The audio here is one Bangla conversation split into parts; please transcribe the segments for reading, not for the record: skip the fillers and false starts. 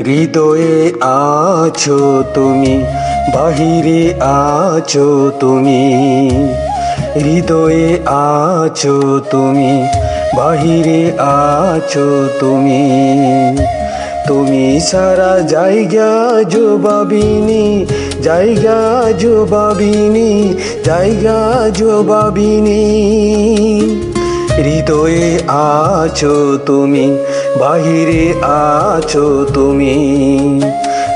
হৃদয়ে আছো তুমি, বাহিরে আছো তুমি। হৃদয়ে আছো তুমি, বাহিরে আছো তুমি। তুমি সারা জায়গা জবাবিনী, জায়গা জবাবিনী, জায়গা জবাবিনী। হৃদয়ে আছো তুমি, বাহিরে আছো তুমি।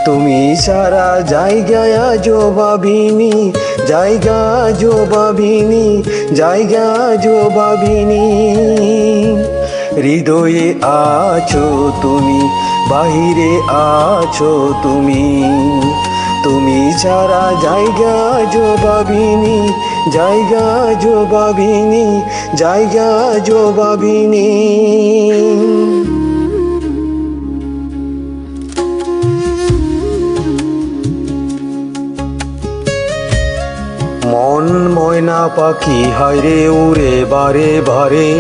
তুমি সারা জায়গায় জবাবিনী, জায়গা জবাবিনী, জায়গা জবাবিনী। হৃদয়ে আছো তুমি, বাহিরে আছো তুমি। তুমি ছাড়া জায়গা জবাবিনী, জায়গা জবাবিনী, জায়গা জবাবিনী। মন ময়না পাখি হায়রে উড়ে বারে বারে,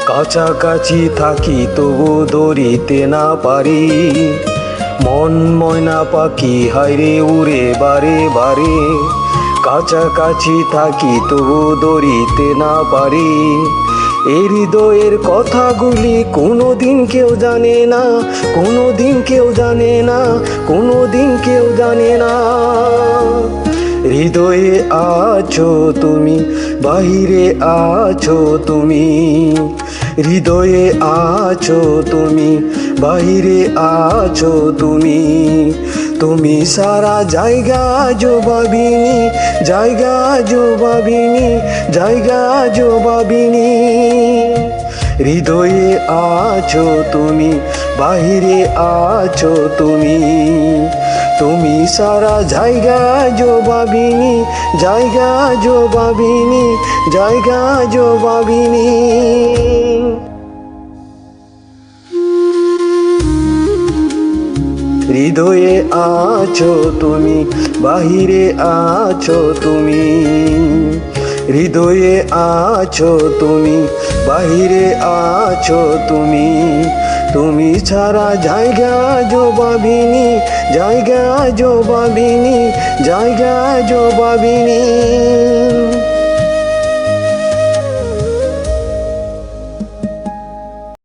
কাছাকাছি থাকি তবু ধরিতে না পারি। মন ময়না পাখি হায়রে উড়ে বারে বারে, কাছাকাছি থাকি তবু ধরিতে না পারি। এই হৃদয়ের কথাগুলি কোনোদিন কেউ জানে না, কোনোদিন কেউ জানে না, কোনোদিন কেউ জানে না। হৃদয়ে আছো তুমি, বাহিরে আছো তুমি। হৃদয়ে আছো তুমি, বাহিরে আছো তুমি। তুমি সারা জায়গা জবাবিনী, জায়গা জবাবিনী, জায়গা জবাবিনী। হৃদয়ে আছো তুমি, বাহিরে আছো তুমি। তুমি সারা জায়গা জবাবিনী, জায়গা জবাবিনী, জায়গা জবাবিনী। হৃদয়ে আছো তুমি, বাহিরে আছো তুমি। হৃদয়ে আছো তুমি, বাহিরে আছো তুমি। তুমি ছাড়া জায়গা জবাবিনী, জায়গা জবাবিনী, জায়গা জবাবিনী।